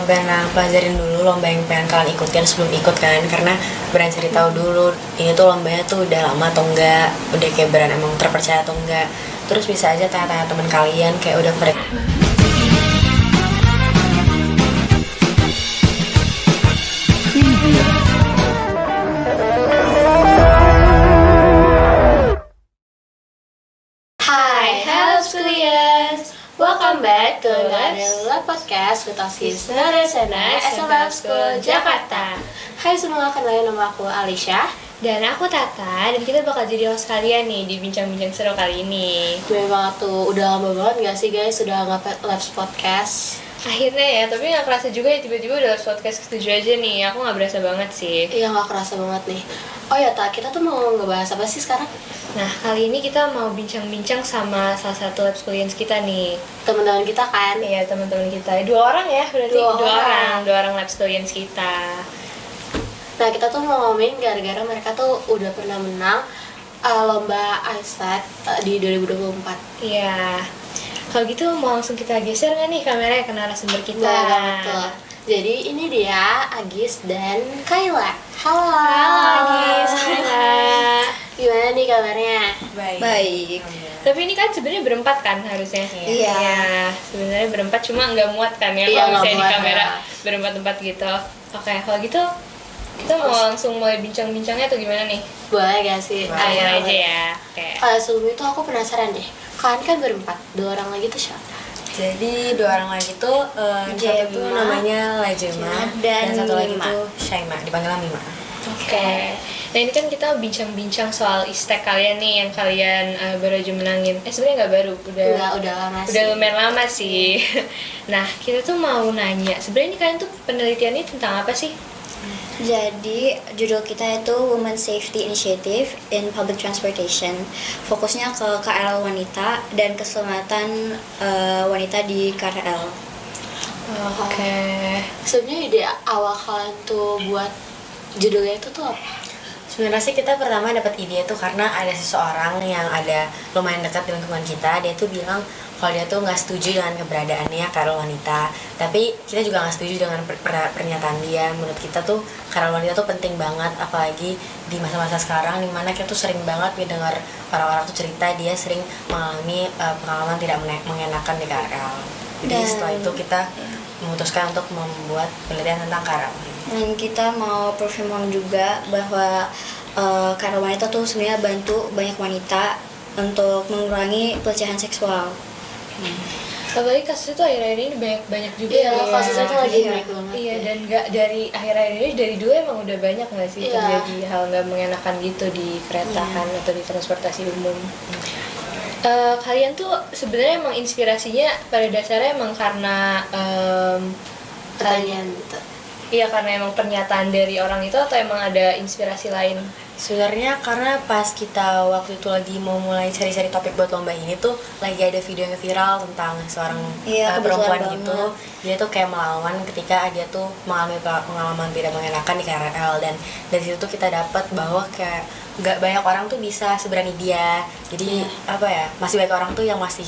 Pengen pelajarin dulu lomba yang pengen kalian ikutin sebelum ikut kan, karena Bran cari tahu dulu ini tuh lombanya tuh udah lama atau enggak, udah kayak Bran emang terpercaya atau enggak. Terus bisa aja tanya-tanya teman kalian kayak udah pada. Hai, hello schoolers. Welcome back to Adalah Podcast with us Sana SMF School Jakarta. Hai semua, kenalin nama aku Alicia. Dan aku Tata, dan kita bakal jadi host kalian nih di bincang-bincang seru kali ini. Gue banget tuh, udah lama banget gak sih guys sudah live podcast. Akhirnya ya, tapi gak kerasa juga ya tiba-tiba udah podcast ke-7 aja nih. Aku gak berasa banget sih. Iya, gak kerasa banget nih. Oh ya Tak, kita tuh mau ngebahas apa sih sekarang? Nah, kali ini kita mau bincang-bincang sama salah satu lab audience kita nih. Teman-teman kita kan? Iya, teman-teman kita. 2 orang ya, berarti 2 orang lab audience kita. Nah, kita tuh mau ngomongin gara-gara mereka tuh udah pernah menang lomba ISEC di 2024. Iya. Kalau gitu mau langsung kita geser nggak nih kameranya ke narasumber kita? Nah, betul. Jadi ini dia Agis dan Kayla. Halo. Halo Agis, Kayla. Gimana nih kabarnya? Baik. Tapi ini kan sebenarnya berempat kan harusnya. Iya. Sebenarnya berempat cuma nggak muat kan ya Iya, kalau nggak misalnya di muat, kamera ya. berempat-empat gitu. Oke, kalau gitu kita mau langsung mulai bincang-bincangnya atau gimana nih? Boleh gak sih? Ayo aja ya. Oke. Sebelum itu aku penasaran deh. Kalian kan berempat, 2 orang lagi tuh siapa? Jadi 2 orang lagi tuh satu tuh Gemma, namanya Lajema dan satu lagi Mima. tuh Shaima, dipanggil Mima. Oke. Nah ini kan kita bincang-bincang soal istek kalian nih yang kalian baru aja menangin. Sebenarnya nggak baru, Udah lama sih. udah lumayan lama sih. Nah kita tuh mau nanya, sebenarnya ini kalian tuh penelitiannya tentang apa sih? Jadi judul kita itu Women Safety Initiative in Public Transportation. Fokusnya ke KRL wanita dan keselamatan wanita di KRL. Oke. Sebenarnya ide awal kalian tuh buat judulnya itu tuh apa? Sebenarnya sih kita pertama dapat ide itu karena ada seseorang yang ada lumayan dekat di lingkungan kita. Dia tuh bilang kalau dia tuh nggak setuju dengan keberadaannya KRL wanita. Tapi kita juga nggak setuju dengan pernyataan dia. Menurut kita tuh KRL wanita tuh penting banget, apalagi di masa-masa sekarang dimana kita tuh sering banget dengar orang-orang tuh cerita dia sering mengalami pengalaman tidak mengenakan di KRL. Jadi setelah itu kita memutuskan untuk membuat penelitian tentang KRL. Dan kita mau perfirman juga bahwa KRL wanita tuh sebenarnya bantu banyak wanita untuk mengurangi pelecehan seksual. Apalagi kasus itu akhir-akhir ini banyak juga Iya, ya. kasusnya tuh lagi Iya. naik banget. Iya, dan nggak dari akhir-akhir ini, dari dulu emang udah banyak nggak sih Iya. terjadi hal nggak mengenakan gitu di keretahan atau di transportasi umum. Kalian tuh sebenarnya emang inspirasinya pada dasarnya emang karena Pertanyaan gitu. iya, karena emang pernyataan dari orang itu atau emang ada inspirasi lain? Sebenarnya karena pas kita waktu itu lagi mau mulai cari-cari topik buat lomba ini tuh lagi ada video yang viral tentang seorang Iya, perempuan kebetulan gitu. Dia tuh kayak melawan ketika dia tuh mengalami pengalaman tidak mengenakan di KRL, dan dari situ tuh kita dapat bahwa kayak nggak banyak orang tuh bisa seberani dia. Jadi apa ya, masih banyak orang tuh yang masih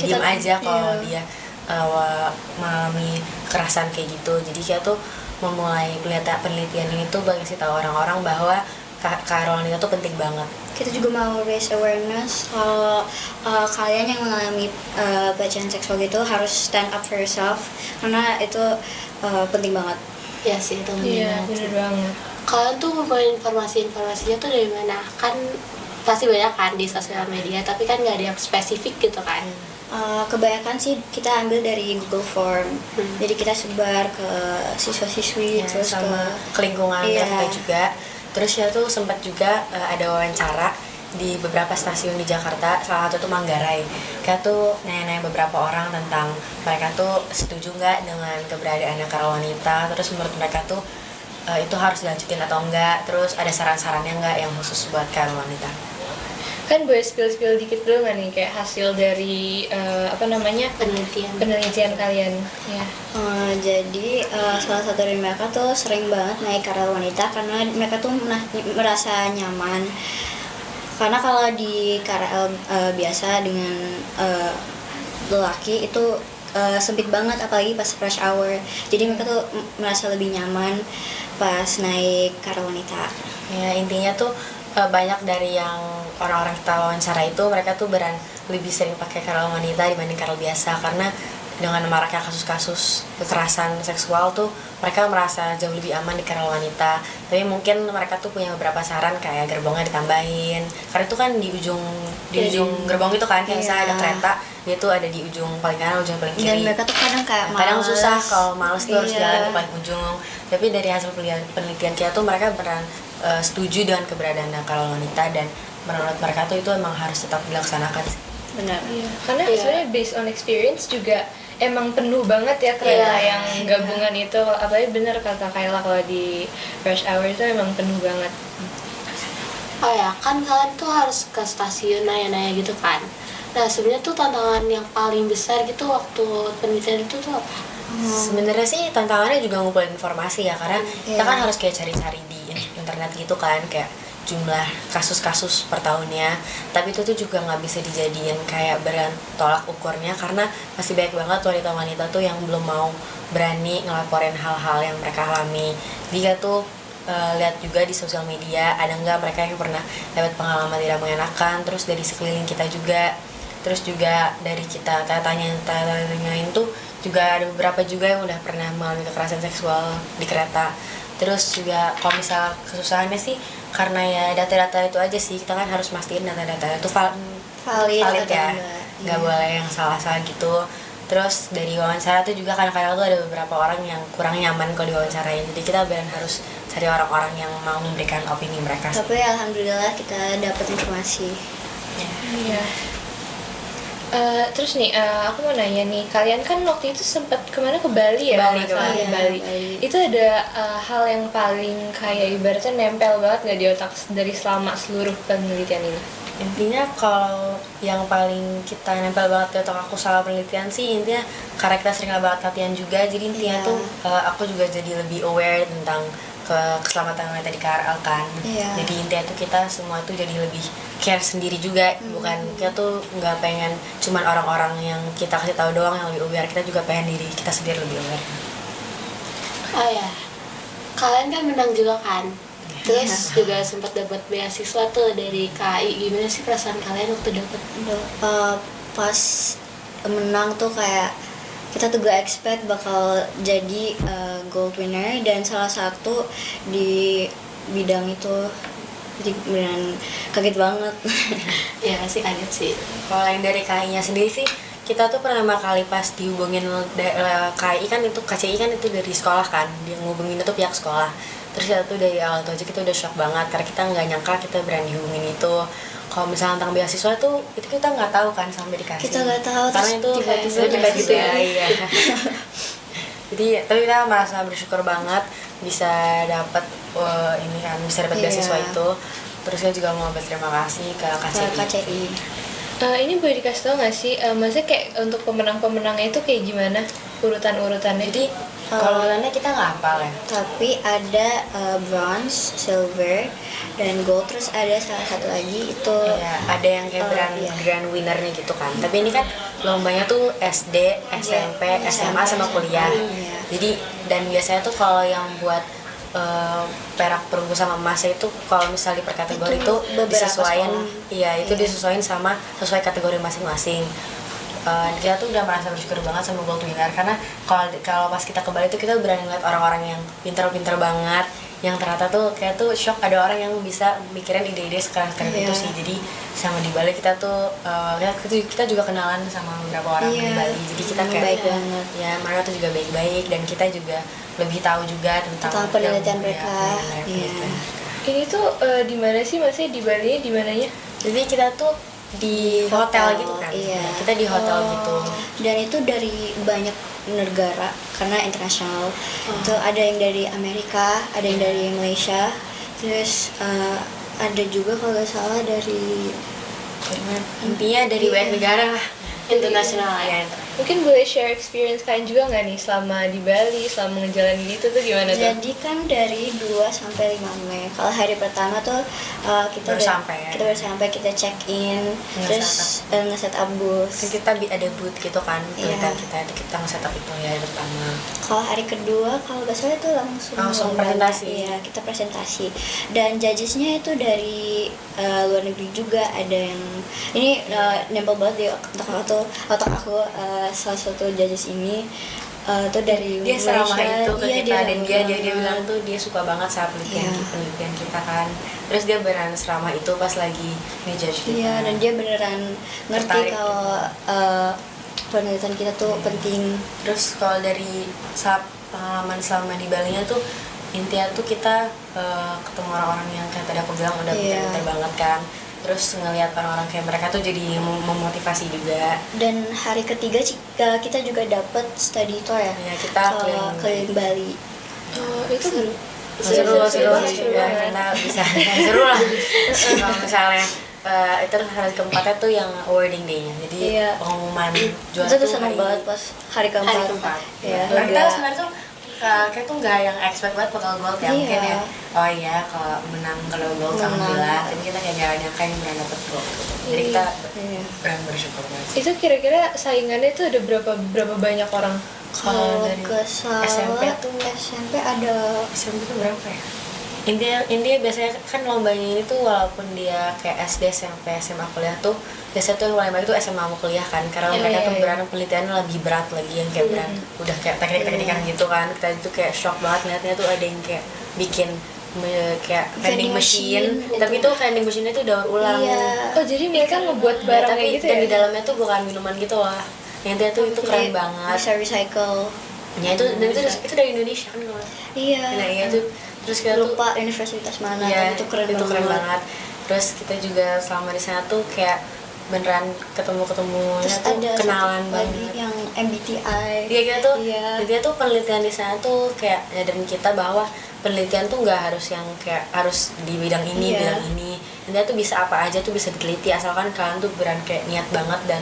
diem aja kalau dia mengalami kekerasan kayak gitu. Jadi kita tuh memulai penelitian ini tuh bagi tahu orang-orang bahwa KRL wanita tuh penting banget. Kita juga mau raise awareness kalau kalian yang mengalami pelecehan seksual gitu harus stand up for yourself, karena itu penting banget. Iya sih, itu penting Iya, banget. bener banget. Kalian tuh ngumpulin informasinya tuh dari mana? Kan pasti banyak kan di sosial media, tapi kan nggak ada yang spesifik gitu kan. Kebanyakan sih kita ambil dari Google Form. Jadi kita sebar ke siswa-siswi, Ya, terus sama ke lingkungan Iya. kita juga. Terus ya tuh sempat juga ada wawancara di beberapa stasiun di Jakarta, salah satu tuh Manggarai. Kita tuh nanya-nanya beberapa orang tentang mereka tuh setuju nggak dengan keberadaannya KRL wanita, terus menurut mereka tuh itu harus dilanjutin atau enggak, terus ada saran-sarannya nggak yang khusus buat KRL wanita. Kan boleh spill dikit dulu nggak nih kayak hasil dari penelitian kalian ya? Jadi salah satu dari mereka tuh sering banget naik KRL wanita karena mereka tuh merasa nyaman. Karena kalau di KRL biasa dengan lelaki itu sempit banget, apalagi pas rush hour. Jadi mereka tuh merasa lebih nyaman pas naik KRL wanita. Ya intinya tuh banyak dari yang orang-orang kita wawancara itu mereka tuh lebih sering pakai KRL wanita dibanding KRL biasa, karena dengan maraknya kasus-kasus kekerasan seksual tuh mereka merasa jauh lebih aman di KRL wanita. Tapi mungkin mereka tuh punya beberapa saran kayak gerbongnya ditambahin, karena itu kan di ujung gerbong itu kan, kayak misalnya ada kereta dia tuh ada di ujung paling kanan, ujung paling kiri. Dan mereka tuh kadang kayak kadang males. susah, kalau males tuh harus Iya. jalan ke paling ujung. Tapi dari hasil penelitian kita tuh mereka beneran setuju dengan keberadaan KRL wanita, dan menurut mereka tuh itu emang harus tetap dilaksanakan sih. Benar. Iya, karena Iya. sebenarnya based on experience juga emang penuh banget ya kereta Iya. yang gabungan itu. Apalagi bener kata Kayla, kalau di rush hour itu emang penuh banget. Oh ya, kan kalian tuh harus ke stasiun nanya-nanya gitu kan. Nah sebenarnya tuh tantangan yang paling besar gitu waktu penelitian itu tuh apa? Sebenarnya sih tantangannya juga ngumpulin informasi ya, karena kita kan Iya. harus kayak cari-cari di internet gitu kan, kayak jumlah kasus-kasus per tahunnya. Tapi itu tuh juga nggak bisa dijadiin kayak beran tolak ukurnya, karena masih banyak banget wanita-wanita tuh yang belum mau berani ngelaporin hal-hal yang mereka alami. Jika tuh lihat juga di sosial media ada nggak mereka yang pernah dapat pengalaman tidak mengenakan, terus dari sekeliling kita juga, terus juga dari kita tanyain tuh juga ada beberapa juga yang udah pernah mengalami kekerasan seksual di kereta. Terus juga kalau misal kesusahannya sih karena ya data-data itu aja sih, kita kan harus mastiin data-data itu Valid valid atau ya, enggak. nggak Iya. boleh yang salah-salah gitu. Terus dari wawancara tuh juga kadang-kadang tuh ada beberapa orang yang kurang nyaman kalau diwawancarain, jadi kita beneran harus cari orang-orang yang mau memberikan opini mereka sih. Tapi alhamdulillah kita dapat informasi. Iya. Terus nih, aku mau nanya nih, kalian kan waktu itu sempat kemana, ke Bali ya? Bali, kalau nggak salah, ke ke Bali. Bali. Bali. Itu ada hal yang paling kayak ibaratnya nempel banget nggak di otak dari selama seluruh penelitian ini? Intinya kalau yang paling kita nempel banget di otak aku sama penelitian sih, intinya karena kita sering banget latihan juga, jadi intinya Iya. tuh aku juga jadi lebih aware tentang keselamatan wanita di KRL kan. Iya. Jadi intinya tuh kita semua tuh jadi lebih care sendiri juga, bukan kita tuh nggak pengen cuman orang-orang yang kita kasih tahu doang yang lebih aware, kita juga pengen diri kita sendiri lebih aware. Oh ya, kalian kan menang juga kan. Terus juga sempat dapat beasiswa tuh dari KAI. Gimana sih perasaan kalian waktu dapat? Pas menang tuh kayak kita tuh gak expect bakal jadi gold winner dan salah satu di bidang itu, jadi beneran kaget banget. Ya pasti kaget sih. Kalau yang dari KI-nya sendiri sih, kita tuh pertama kali pas dihubungin KI kan itu, KCI kan itu dari sekolah kan, dia ngubungin itu pihak sekolah. Terus kita tuh dari awal tuh aja kita udah shock banget, karena kita nggak nyangka kita berani hubungin itu. Kalau misalnya tentang beasiswa tuh, itu kita nggak tahu kan sampai dikasih. Kita nggak tahu, karena terus itu tiba-tiba gitu ya. dikasih. Iya. Jadi tapi kita merasa bersyukur banget bisa dapat ini kan, bisa dapat Iya. beasiswa itu. Terus kita juga mau berterima kasih ke KCI. KCI. Ini boleh dikasih tau nggak sih, maksudnya kayak untuk pemenang-pemenangnya itu kayak gimana urutan-urutannya? Jadi kalau urutannya kita nggak hafal ya. Tapi ada bronze, silver, dan gold. Terus ada salah satu lagi itu Iya, ada yang kayak iya. grand winnernya gitu kan. Tapi ini kan lombanya tuh SD, SMP, SMA sama kuliah. Iya. Jadi dan biasanya tuh kalau yang buat perak, perunggu sama emas itu kalau misalnya di per kategori Itu itu beberapa disesuaikan, sekolah. iya itu Iya. disesuaikan sama sesuai kategori masing-masing. Kita tuh udah merasa bersyukur banget sama gold winner, karena kalau pas kita ke Bali tuh kita berani ngeliat orang-orang yang pinter-pinter banget, yang ternyata tuh kayak tuh shock ada orang yang bisa mikirin ide-ide sekarang-sekarang Iya. itu sih. Jadi sama di Bali kita tuh kita juga kenalan sama beberapa orang di Iya, Bali, jadi kita emang kayak baik banget. ya mereka tuh juga baik-baik, dan kita juga lebih tahu juga tentang Tentang penelitian yang- mereka. ya, Iya. penelitian. Ini tuh di mana sih, maksudnya di Bali di mananya? Jadi kita tuh di hotel Hotel, gitu kan. iya. Ya, kita di hotel gitu. Dan itu dari banyak negara karena internasional. Itu ada yang dari Amerika, ada yang dari Malaysia, terus ada juga kalau nggak salah dari Intinya dari banyak negara lah. Internasional ya. Ya, Mungkin boleh share experience kalian juga nggak nih selama di Bali, selama ngejalanin itu tuh gimana tuh? Jadi kan dari 2 sampai 5 Mei. Kalau hari pertama tuh kita Baru sampai ya? kita baru sampai, kita check in, terus nge-set up booth. Kan kita ada booth gitu kan, Iya. kita nge-set up itu ya hari pertama. Kalau hari kedua, kalau nggak salah itu langsung Langsung lomba. presentasi. Iya, kita presentasi. Dan judgesnya itu dari luar negeri juga. Ada yang ini nempel banget di otak aku salah satu judges ini tuh dari Dia seramah Malaysia. itu ke Iya, kita, dan ramah dia banget. bilang tuh dia suka banget sama Iya. penelitian kita kan. Terus dia beneran seramah itu pas lagi ngejudge kita. Iya, dan dia beneran ngerti Tertarik kalau penelitian kita tuh penting. Terus kalau dari pengalaman selama di Bali-nya tuh intinya tuh kita ketemu orang-orang yang kayak tadi aku bilang udah Iya. pintar banget kan. Terus ngelihat orang-orang kayak mereka tuh jadi memotivasi juga. Dan hari ketiga kita juga dapat study tour ya. Iya, kita ke keliling Bali. Oh, itu Seru seru ya, banget. karena bisa seru lah. Kalau misalnya itu hari keempatnya tuh yang awarding day-nya, jadi Iya. pengumuman juara Itu tuh tuh seneng banget pas hari keempat. Hari keempat. Iya, Nah, kita lega. sebenarnya tuh kayak tuh nggak yang expect banget bakal gold ya, Iya. mungkin ya. Oh iya, kalau menang kalau gold Menang. alhamdulillah, tapi kita kayak nggak nyangka yang beneran dapet gold gitu. Jadi kita Iya. beneran bersyukur banget. Itu kira-kira saingannya tuh ada berapa banyak orang? Kalau dari ke salah SMP tuh SMP ada SMP tuh berapa ya? Intinya biasanya kan lombanya ini tuh walaupun dia kayak SD, SMP, SMA, kuliah tuh biasanya tuh yang paling banyak tuh SMA mau kuliah kan, karena Iya, mereka iya, tuh iya. beneran penelitiannya lebih berat lagi, yang kayak beneran udah kayak teknik-teknikan gitu kan. Kita itu kayak shock banget ngeliatnya tuh ada yang kayak bikin kayak vending Vending machine, machine, tapi itu. tuh vending machine-nya tuh daur ulang. Iya. Oh, jadi mereka ngebuat Ya, barang tapi kayak gitu dan ya? di dalamnya tuh bukan minuman gitu lah. Yang itu keren Jadi banget. bisa recycle. Ya itu dan itu dari Indonesia kan kalau. Iya. Nah, iya tuh terus kita tuh Lupa universitas mana, iya, tapi itu keren keren banget. banget. Terus kita juga selama di sana tuh kayak beneran ketemu-ketemunya Terus tuh ada kenalan satu lagi banget. yang MBTI. Iya, kita tuh Iya. dia tuh penelitian di sana tuh kayak nyadarin kita bahwa penelitian tuh nggak harus yang kayak harus di bidang ini, Iya. bidang ini. Intinya tuh bisa apa aja tuh bisa diteliti asalkan kalian tuh beneran kayak niat banget dan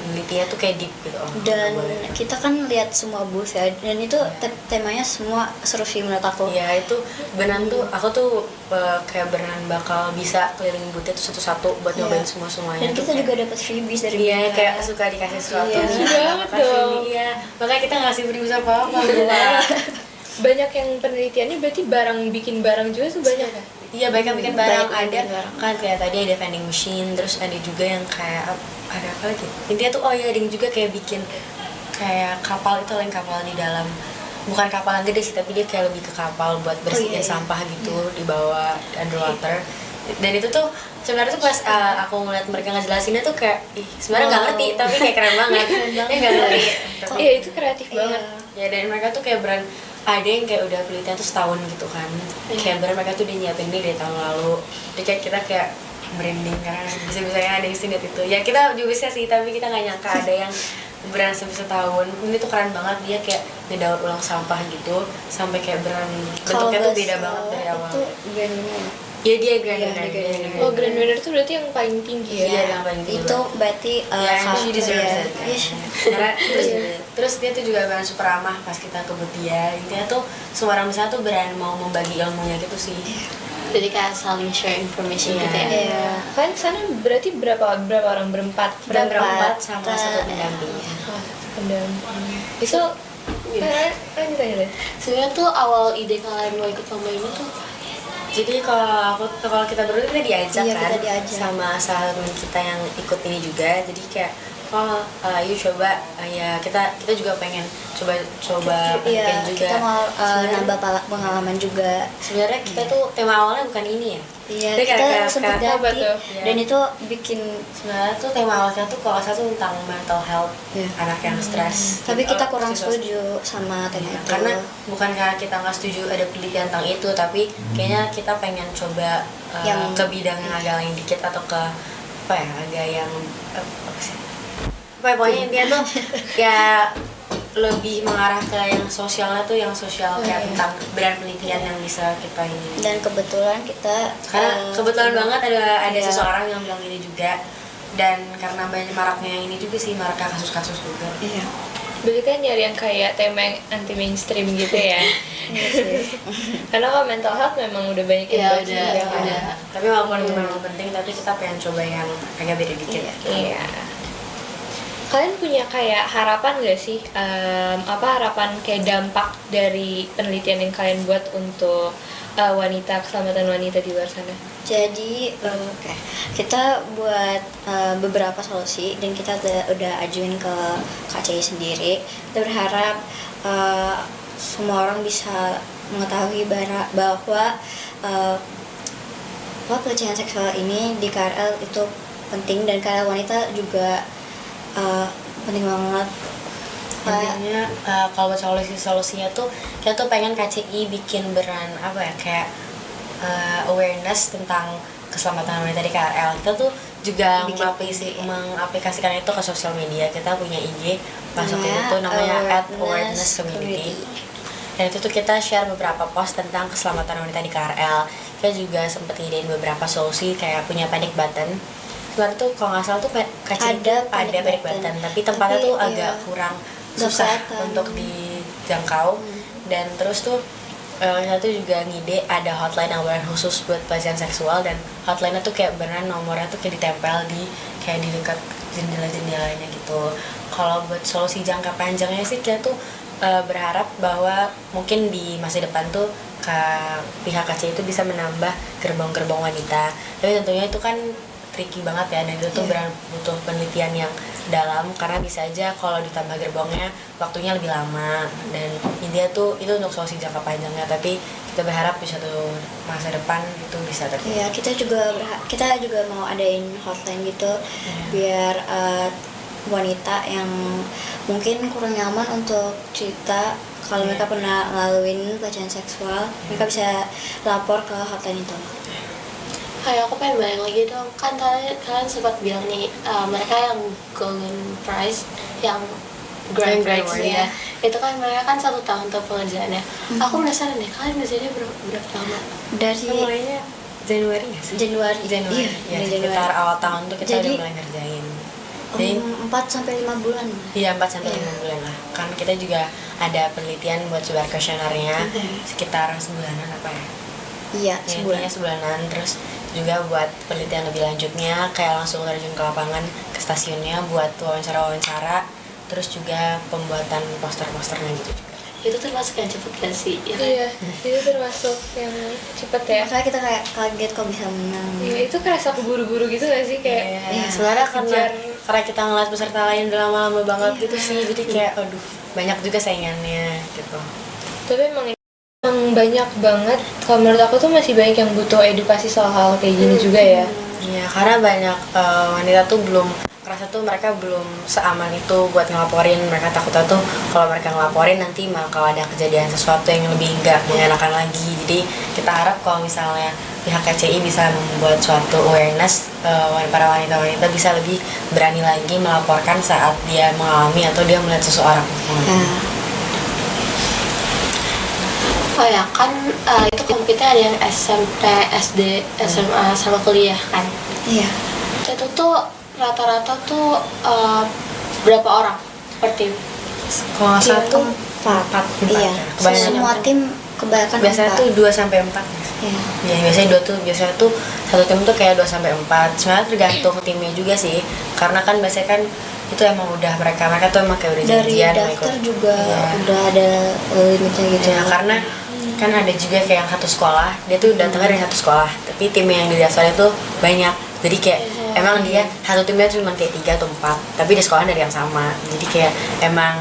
nelitinya tuh kayak deep gitu. Dan Boleh. kita kan lihat semua booth ya, dan itu temanya semua seru sih menurut aku. Iya, itu beneran tuh aku tuh kayak beneran bakal bisa keliling booth itu satu-satu buat Iya. nyobain semuanya. Dan kita juga dapat freebies dari Iya, mereka. kayak suka dikasih sesuatu. Iya. Nih, Banget makasih dong. nih. Iya, makanya kita ngasih freebies apa-apa. Banyak yang penelitiannya berarti bikin barang juga tuh banyak ya? Iya, baik yang bikin barang. Banyak yang Ada bikin barang. kan kayak tadi ada vending machine, terus ada juga yang kayak ada apa lagi? Intinya tuh ada yang juga kayak bikin kayak kapal itu, lain kapal di dalam, bukan kapal yang gede sih, tapi dia kayak lebih ke kapal buat bersihin iya. sampah gitu di bawah underwater. Dan itu tuh sebenarnya tuh pas aku ngeliat mereka ngejelasinnya tuh kayak sebenarnya nggak ngerti, tapi kayak keren banget. Dia nggak ngerti. Tapi- Iya, itu kreatif Iya. banget. Ya, dan mereka tuh kayak ada yang kayak udah penelitian tuh setahun gitu kan. Kayak mereka tuh udah nyiapin ini dari tahun lalu. Jadi kayak kita kayak branding karena bisa-bisanya ada yang lihat itu. Ya kita juga bisa sih, tapi kita nggak nyangka ada yang beneran sampai setahun. Ini tuh keren banget, dia kayak ngedaur ulang sampah gitu sampai kayak beneran bentuknya tuh beda banget dari awal. Itu brandnya. Ya dia grand Iya, winner. dia grand winner. Oh, grand winner tuh berarti yang paling tinggi ya? Iya, yang paling tinggi Itu banget. berarti Ya, she deserves it. Yes. Karena terus dia tuh juga beneran super ramah pas kita ke booth dia. Intinya tuh semua orang di sana tuh beneran mau membagi ilmunya gitu sih. Jadi kayak saling share information Iya. gitu ya. Iya. Kalian sana berarti berapa orang? Berempat? Berempat sama Kita- satu pendamping. Oh, pendamping. Itu lanjut aja deh. Sebenarnya tuh awal ide kalian mau ikut lomba ini tuh Jadi kalau kita berdua kita diajak Iya, kan kita diajak. sama salah teman kita yang ikut ini juga. Jadi kayak yuk coba ya kita juga pengen coba Iya, penelitian juga. kita mau Sebenarnya- nambah pengalaman juga. Sebenarnya kita tuh tema awalnya bukan ini ya. Iya, Tapi kita kayak- sempat kayak- apa ganti tuh? Iya. dan itu bikin Sebenarnya tuh tema awalnya tuh kalau satu tentang mental health, Iya. anak yang stres. tapi kita kurang Siswa- setuju sama tema Iya, itu. karena bukan karena kita nggak setuju ada penelitian tentang itu, tapi kayaknya kita pengen coba Yang- ke bidang yang agak lain dikit atau ke apa ya, agak yang apa sih? Apa ya, pokoknya intinya tuh ya lebih mengarah ke yang sosialnya tuh, yang sosial kayak tentang brand penelitian yang bisa kita ini. dan kebetulan kita Karena kebetulan banget ada iya. seseorang yang bilang ini juga. dan karena banyak maraknya yang ini juga sih, maraknya kasus-kasus juga. Iya. Berarti kan nyari yang kayak tema yang anti mainstream gitu ya. Iya sih. Karena kalau mental health memang udah banyak yang Iya, bahas udah, juga kan. udah. Tapi walaupun itu memang penting, tapi kita pengen coba yang agak beda dikit. Iya. Kalian punya kayak harapan gak sih? Apa harapan kayak dampak dari penelitian yang kalian buat untuk wanita, keselamatan wanita di luar sana? Jadi oke, kita buat beberapa solusi dan kita udah ajuin ke KCI sendiri. Kita berharap semua orang bisa mengetahui bahwa pelecehan seksual ini di KRL itu penting, dan KRL wanita juga penting banget. Intinya kalau buat solusinya tuh kita tuh pengen KCI bikin beran apa ya, kayak awareness tentang keselamatan wanita di KRL. Kita tuh juga mengaplikasikan itu ke sosial media. Kita punya IG, masukin itu namanya @awareness_community. Dan itu tuh kita share beberapa post tentang keselamatan wanita di KRL. Kita juga sempet ngidein beberapa solusi kayak punya panic button. Sebenarnya tuh kalau nggak salah tuh KCI ada panic button, tapi tempatnya tuh agak kurang susah untuk dijangkau. Dan terus tuh kita tuh juga ngide ada hotline aware khusus buat pelecehan seksual, dan hotline-nya tuh kayak beneran nomornya tuh kayak ditempel di dekat jendela-jendelanya gitu. Kalau buat solusi jangka panjangnya sih kita tuh berharap bahwa mungkin di masa depan tuh pihak KCI itu bisa menambah gerbong-gerbong wanita. Tapi tentunya itu kan tricky banget ya, dan itu tuh butuh penelitian yang dalam, karena bisa aja kalau ditambah gerbongnya waktunya lebih lama, dan intinya tuh itu untuk solusi jangka panjangnya. Tapi kita berharap di suatu masa depan itu bisa terjadi. Iya, kita juga mau adain hotline gitu biar wanita yang mungkin kurang nyaman untuk cerita kalau mereka pernah ngelaluin pelecehan seksual, mereka bisa lapor ke hotline itu. Kayak aku pengen balik lagi dong, kan kalian sempat bilang nih mereka yang Golden Prize, yang Grand Prix ya, itu kan mereka kan 1 tahun tuh pengerjaannya. Aku penasaran deh, kalian ngerjainnya berapa lama? Dari mulainya Januari nggak sih? Januari. Iya, ya, sekitar awal tahun tuh kita udah mulai ngerjain. Jadi 4-5 bulan. Iya, 4-5 bulan lah. Kan kita juga ada penelitian buat sebuah kuesionernya sekitar sebulanan apa ya? Iya, sebulanan. Terus juga buat penelitian lebih lanjutnya kayak langsung terjun ke lapangan, ke stasiunnya buat wawancara-wawancara, terus juga pembuatan poster-posternya gitu juga. Itu termasuk yang cepet gak sih? Iya, itu termasuk yang cepet ya. Makanya kita kayak kaget kok bisa menang. Iya, itu kerasa keburu-buru gitu gak sih kayak Sebenarnya karena kita ngeliat peserta lain udah lama-lama banget gitu sih, jadi kayak aduh banyak juga saingannya gitu. Tapi emang banyak banget, kalau menurut aku tuh masih banyak yang butuh edukasi soal hal kayak gini juga ya. Iya, karena banyak wanita tuh belum ngerasa tuh mereka belum seaman itu buat ngelaporin. Mereka takutnya tuh kalau mereka ngelaporin nanti bakal ada kejadian sesuatu yang lebih nggak mengenakan lagi. Jadi kita harap kalau misalnya pihak KCI bisa membuat suatu awareness, para wanita-wanita bisa lebih berani lagi melaporkan saat dia mengalami atau dia melihat seseorang. Oh ya, kan itu kompetisi ada yang SMP, SD, SMA, sama kuliah kan? Iya. Itu tuh rata-rata tuh berapa orang per tim? Kalau nggak salah tuh 4. Iya. Semua tim kebanyakan biasanya 4. tuh 2-4. Iya. Ya, biasanya tuh satu tim tuh kayak 2-4. Sebenarnya tergantung timnya juga sih, karena kan biasanya kan itu emang udah mereka tuh emang kayak udah dari janjian daftar juga udah ada limitnya gitu ya, karena kan ada juga kayak yang satu sekolah, dia tuh datangnya dari satu sekolah, tapi tim yang didaftarnya tuh banyak, jadi kayak emang dia satu timnya cuma kayak 3 atau 4, tapi di sekolah dari yang sama, jadi kayak emang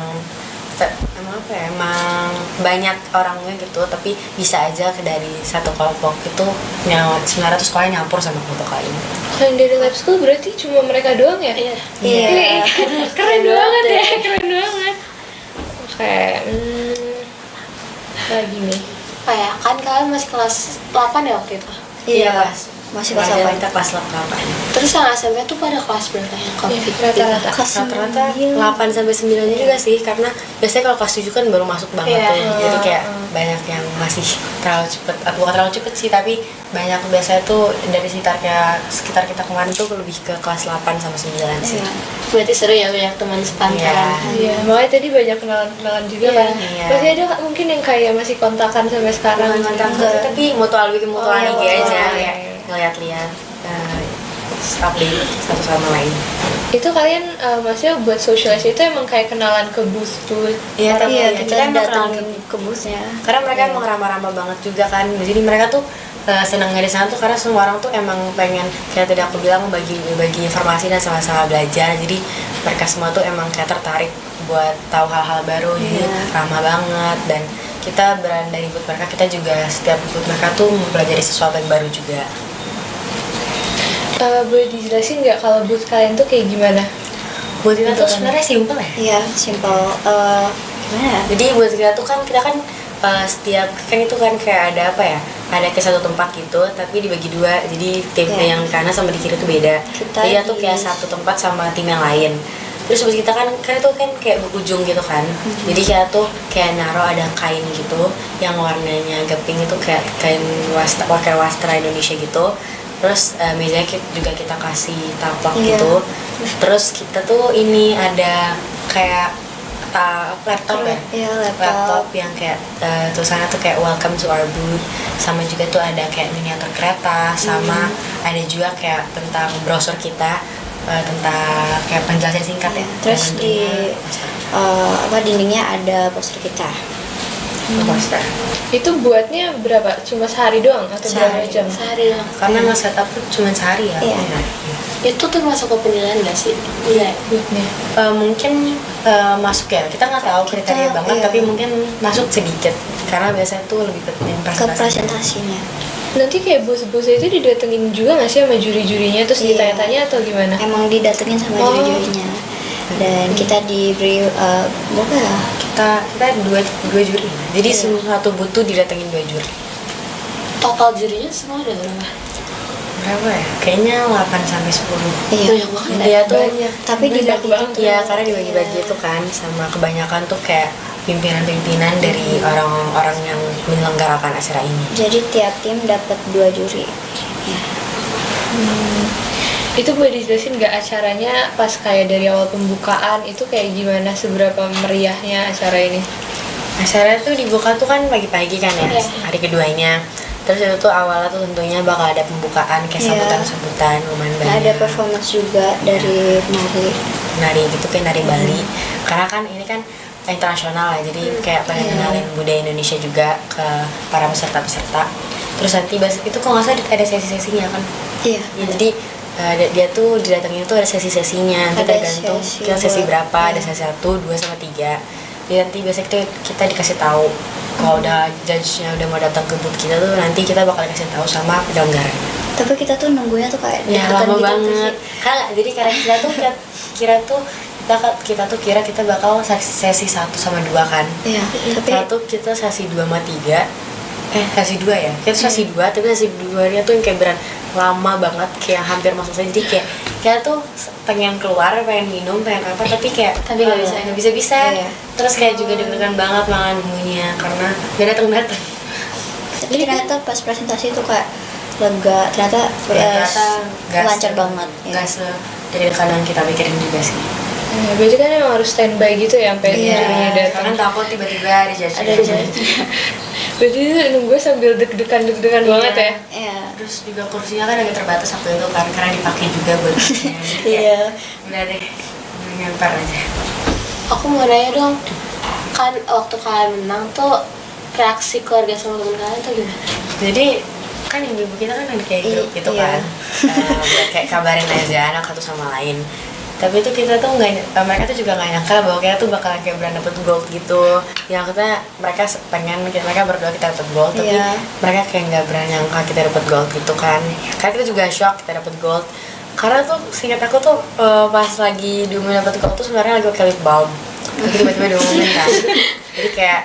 apa ya, emang banyak orangnya gitu, tapi bisa aja dari satu kelompok itu sebenarnya tuh sekolahnya nyampur sama kelompok lain. Kalau dari lab school berarti cuma mereka doang ya? Iya. Keren banget ya, keren banget. Kayak lagi nih. Kayak kan kalian masih kelas 8 ya waktu itu? Iya, pas Masih kelas Remaja 8. wanita kelas 8. Terus yang SMP tuh pada kelas berapa yang COVID? Rata-rata. Kelas Rata-rata 9. 8 sampai 9 juga sih, karena biasanya kalau kelas 7 kan baru masuk banget Iya. tuh. Jadi kayak banyak yang masih terlalu cepet, bukan terlalu cepet sih, tapi banyak biasanya tuh dari sekitar kita kemarin tuh lebih ke kelas 8 sampai 9 sih. Iya. Berarti seru ya banyak teman sepantaran. Iya, makanya tadi banyak kenalan-kenalan juga Iya. kan. Iya. Masih ada mungkin yang kayak masih kontakan sampai sekarang. Bukan kontak sih, tapi mutual bikin mutualan Oh, IG aja, iya. kayak ngeliat-liat update satu sama lain. Itu kalian maksudnya buat socialize itu emang kayak kenalan ke booth-booth. Iya, orang. tapi Iya, kita kita emang datang kenal ke busnya. karena mereka emang ramah-ramah banget juga kan. Jadi mereka tuh senangnya di sana tuh karena semua orang tuh emang pengen, kayak tadi aku bilang, bagi informasi dan sama-sama belajar. Jadi mereka semua tuh emang kayak tertarik buat tahu hal-hal baru. Jadi Iya. ramah banget, dan kita berada dari booth mereka, kita juga setiap booth mereka tuh mempelajari sesuatu yang baru juga. Boleh dijelasin nggak kalau booth kalian tuh kayak gimana? Buat kita tuh Betul. sebenarnya simpel ya. Iya, simple. Gimana ya? Jadi buat kita tuh kan, kita kan setiap kan itu kan kayak ada apa ya, ada ke satu tempat gitu tapi dibagi dua, jadi timnya Iya. yang di kanan sama di kiri tuh beda. Kita Jadi tuh di- kayak satu tempat sama tim yang lain. Terus habis kita kan itu kan kayak berujung gitu kan. Jadi kita tuh kayak naruh ada kain gitu yang warnanya agak pink, itu kayak kain wastra Indonesia gitu. Terus mejanya juga kita kasih taplak Iya. gitu. Terus kita tuh ini ada kayak laptop ya. Iya, Laptop yang kayak tulisannya tuh kayak welcome to our booth, sama juga tuh ada kayak miniatur kereta, sama ada juga kayak tentang brosur kita, tentang kayak penjelasan singkat ya. Terus Dan di tentunya dindingnya ada poster kita. poster. Itu buatnya berapa? Cuma sehari doang atau berapa Sehari. jam? Sehari doang. Karena nge-setup tuh cuma sehari ya. Iya. Itu tuh masuk ke penilaian nggak sih? Iya. Boothnya. Mungkin masuk ya, kita nggak tahu kriteria Kita, banget, iya. tapi mungkin masuk sedikit karena biasanya tuh lebih ke yang Ke presentasinya. Nanti kayak booth-booth itu didatengin juga nggak sih sama juri-jurinya terus Iya. ditanya-tanya atau gimana? Emang didatengin sama Oh. juri-jurinya. Dan kita diberi berapa ya? kita dua juri, jadi satu booth tuh didatengin 2 juri. Total jurinya semua ada berapa? Berapa ya? Kayaknya 8 sampai 10. Iya. Banyak banget. Dia tuh Banyak. Tapi Banyak dibagi banget. ya karena dibagi-bagi itu kan, sama kebanyakan tuh kayak pimpinan-pimpinan dari orang-orang yang menyelenggarakan acara ini. Jadi tiap tim dapat 2 juri. Ya. Itu boleh dijelasin nggak acaranya pas kayak dari awal pembukaan itu kayak gimana, seberapa meriahnya acara ini? Acara tuh dibuka tuh kan pagi-pagi kan ya, Iya. hari keduanya. Terus itu tuh awalnya tuh tentunya bakal ada pembukaan kayak Iya. sambutan-sambutan lumayan Nah, banyak. ada performance juga dari penari. Nari gitu, kayak nari Bali. Karena kan ini kan internasional lah, jadi kayak pengen kenalin budaya Indonesia juga ke para peserta-peserta. Terus nanti itu kok nggak salah ada sesi-sesinya kan. Iya. Ya, jadi dia tuh didatengin tuh ada sesi-sesinya, nanti Ada tergantung sesi kita sesi buat- berapa, ada iya. sesi 1, 2, sama 3. Jadi nanti biasanya kita dikasih tahu kalau udah judge-nya udah mau datang ke booth kita tuh, nanti kita bakal dikasih tahu sama penyelenggaranya. Tapi kita tuh nunggunya tuh kayak Ya deg-degan lama gitu banget. sih. Kan jadi karena kita kira bakal sesi 1 sama 2 kan. Iya, tapi Satu kita sesi 2 sama 3. Sesi 2 ya. Kita sesi 2, tapi sesi 2-nya tuh yang kayak beran lama banget, kayak hampir masuk saja. Jadi kayak kita tuh pengen keluar, pengen minum, pengen apa, tapi kayak Tapi nggak bisa. nggak bisa. Iya. Terus kayak juga deg-degan banget malah nunggunya karena gak datang-datang. tapi ternyata pas presentasi tuh kayak lega, ternyata Ternyata lancar banget. Ya. Gak deg-degan yang kita pikirin juga sih. Ya, berarti kan emang harus standby gitu ya sampai Iya. jurinya datang. Karena takut tiba-tiba dijudge. Ada judge. Berarti itu nunggu sambil deg-degan banget ya. Iya. Terus juga kursinya kan agak terbatas waktu itu kan, karena dipakai juga buat kursinya. Jadi kayak, Iya. udah deh, ngelempar aja. Aku mau nanya dong, kan waktu kalian menang tuh reaksi keluarga sama temen kalian tuh gimana? Jadi kan ibu-ibu kita kan ada kayak grup gitu Iya. kan, buat kayak kabarin aja anak satu sama lain. Tapi itu kita tuh mereka tuh juga nggak nyangka bahwa kita tuh bakalan kayak beran dapet gold gitu. Yang kita mereka berdoa kita dapet gold, tapi Iya. mereka kayak nggak berani nyangka kita dapet gold gitu kan. Karena kita juga shock kita dapet gold. Karena tuh seingat aku tuh pas lagi diumumin dapet gold tuh sebenarnya lagi pakai lip balm. Tapi tiba-tiba diumumin kan. Jadi kayak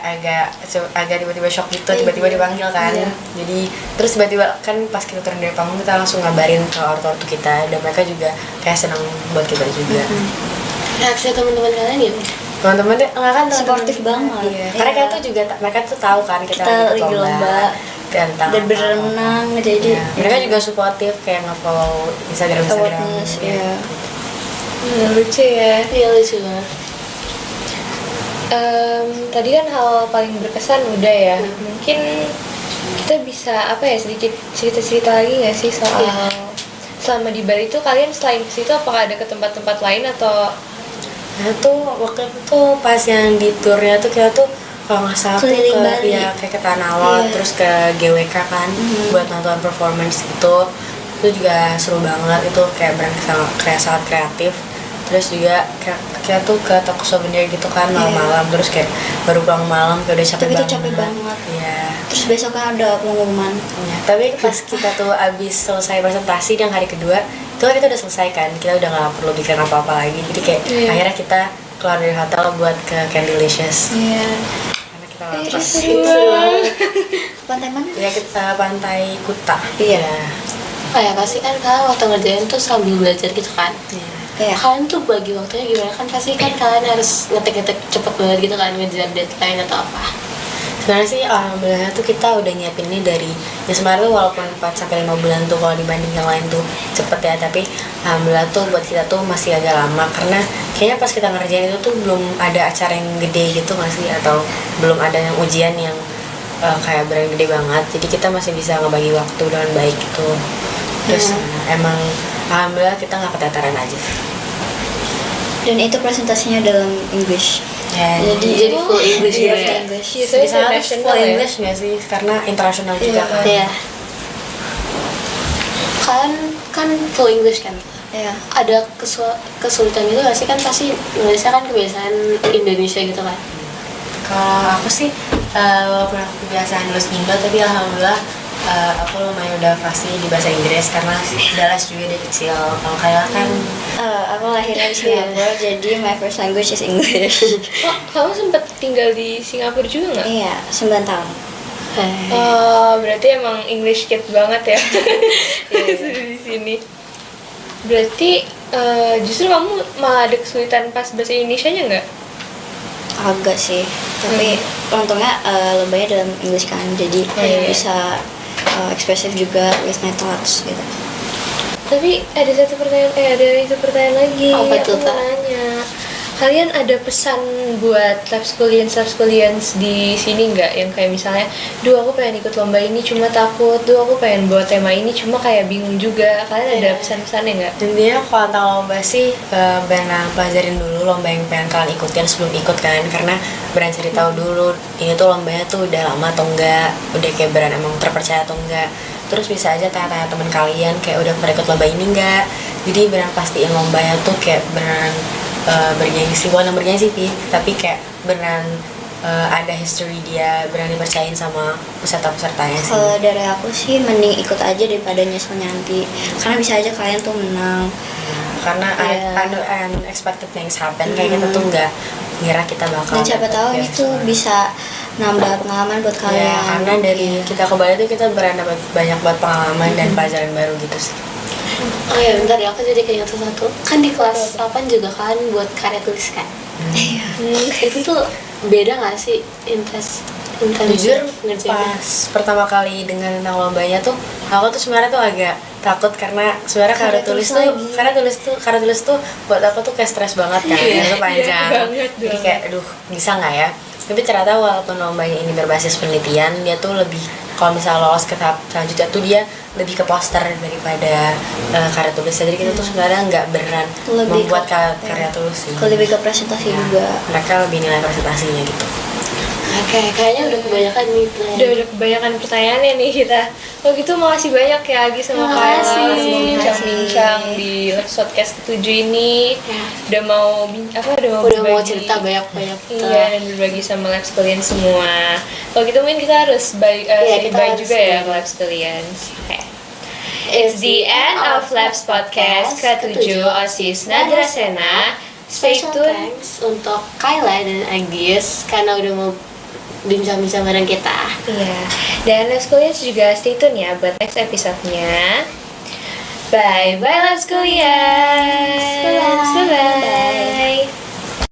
agak tiba-tiba shock gitu, tiba-tiba dipanggil kan. Iya. Jadi terus tiba-tiba kan pas kita turun dari panggung kita langsung ngabarin ke ortu kita, dan mereka juga kayak senang buat kita juga. Reaksi teman-teman kalian gimana? Teman-teman tuh enggak kan Suportif banget. Iya. Iya. Karena kita tuh juga mereka tuh tahu kan kita lagi lomba dan dan beneran menang, jadi Iya. Mereka juga suportif kayak nge-follow Instagram. awareness ya. Lucu ya. Iya lucu banget. Tadi kan hal paling berkesan udah ya. Mungkin kita bisa apa ya, sedikit cerita-cerita lagi nggak sih soal Iya. selama di Bali itu kalian selain ke situ apakah ada ke tempat-tempat lain atau Nah tuh waktu itu pas yang di tournya tuh kita tuh kalau nggak salah tuh Keliling ke Bali. ya kayak ke Tanah Lot, Iya. terus ke GWK kan buat nonton performance itu juga seru banget. Itu kayak kayak sangat kreatif. Terus juga kayak tuh ke toko souvenir gitu kan malam-malam, terus kayak baru pulang malam kayak udah capek Tapi itu banget. capek banget. Iya. Terus besok kan ada pengumuman. Ya, tapi pas kita tuh abis selesai presentasi yang hari kedua itu kan kita udah selesai kan, kita udah nggak perlu bikin apa-apa lagi, jadi kayak Iya. akhirnya kita keluar dari hotel buat ke Candylicious Iya. karena kita lapar. seru banget. Pantai mana? Ya kita Pantai Kuta. Iya. Kayak pasti kan kalian waktu ngerjain tuh sambil belajar gitu kan. Iya. Iya. Kalian tuh bagi waktunya gimana, kan pasti kan kalian harus ngetik-ngetik cepet banget gitu kan, ngejar deadline atau apa. Sebenarnya sih alhamdulillah tuh kita udah nyiapin ini dari ya sebenarnya tuh walaupun 4-5 bulan tuh kalau dibanding yang lain tuh cepet ya, tapi alhamdulillah tuh buat kita tuh masih agak lama karena kayaknya pas kita ngerjain itu tuh belum ada acara yang gede gitu nggak sih, atau belum ada yang ujian yang kayak beneran gede banget, jadi kita masih bisa ngebagi waktu dengan baik gitu. Terus emang alhamdulillah kita nggak keteteran aja. Dan itu presentasinya dalam English. Ya, Jadi full English Iya, gitu ya. English. Iya, di sana tuh international full ya. English nggak sih, karena internasional juga kan. Iya. Kalian kan full English kan? Iya. Ada kesulitan gitu gak sih, kan pasti nulisnya kan kebiasaan Indonesia gitu kan? Kalau aku sih walaupun aku kebiasaan nulis Indo, tapi alhamdulillah aku lumayan udah pasti di bahasa Inggris karena udah les juga dari kecil. Kalau kayak kan Aku lahirnya di Singapura, jadi my first language is English. Oh, kamu sempat tinggal di Singapura juga nggak? Iya, 9 tahun. Oh, berarti emang English kid banget ya. Sudah di sini. Berarti justru kamu malah ada kesulitan pas bahasa Indonesianya nggak? Agak sih, tapi untungnya lombanya dalam English kan, jadi Iya. bisa ekspresif juga with my thoughts gitu. Tapi ada itu pertanyaan lagi. Apa Aku tuh, mau Kak? nanya. Kalian ada pesan buat lab schoolians di sini nggak, yang kayak misalnya, duh aku pengen ikut lomba ini cuma takut, duh aku pengen buat tema ini cuma kayak bingung juga. Kalian ada pesan-pesannya nggak? intinya kalau tentang lomba sih benar pelajarin dulu lomba yang pengen kalian ikutin sebelum ikut kan, karena beran cari tahu dulu ini tuh lombanya tuh udah lama atau enggak, udah kayak beran emang terpercaya atau enggak. Terus bisa aja tanya-tanya teman kalian kayak udah pernah ikut lomba ini enggak, jadi beran pastiin lombanya tuh kayak beneran bergengsi, bukan yang bergengsi sih, tapi kayak beneran ada history dia, beneran dipercayain sama peserta-pesertanya sih. Kalau dari aku sih mending ikut aja daripada nyesel nanti, karena bisa aja kalian tuh menang. Karena Iya. ada unexpected things happen, kayak kita tuh nggak ngira kita bakal Dan siapa dapet tahu ini tuh beasiswa. bisa nambah pengalaman buat kalian. Ya, karena dari Iya. kita ke Bali tuh kita beran dapat banyak banget pengalaman dan pelajaran baru gitu sih. Oh ya bentar ya, aku jadi keinget sesuatu. Kan di kelas 8 juga kan buat karya tulis kan? Iya. Itu tuh beda gak sih intens Jujur ngerjainnya? pas pertama kali dengar tentang lombanya tuh aku tuh sebenarnya tuh agak takut karena sebenarnya karya Karya tulis tulis tuh lagi. karya tulis tuh buat aku tuh kayak stres banget kan, itu panjang. banget Jadi dong. kayak aduh bisa nggak ya? Tapi ternyata walaupun lombanya ini berbasis penelitian, dia tuh lebih, kalau misalnya lolos ke tahap selanjutnya tuh dia lebih ke poster daripada karya tulis. Jadi kita tuh sebenarnya nggak beneran Lebih membuat ke- karya tulis sih. Kalau lebih ke presentasi Ya, juga. mereka lebih nilai presentasinya gitu. Oke, kayaknya udah kebanyakan nih pertanyaan. Udah kebanyakan pertanyaannya nih kita. Kalau gitu makasih banyak ya Agi sama Kayla Makasih. bincang-bincang di podcast ke-7 ini. Ya. Udah mau Udah mau berbagi. cerita banyak-banyak. Iya, dan berbagi sama labs kalian semua. Kalau gitu mungkin kita harus Iya, say kita bye harus juga ya bye. labs kalian. Oke. It's the end of Labs Podcast ke-7 OSIS Nadrasena. Stay Special tune. thanks untuk Kyla dan Agis karena udah mau bincang-bincang bareng kita. Iya. Dan Lab Schoolians juga stay tune ya buat next episode-nya. Bye bye Lab Schoolians. Bye-bye. Bye bye.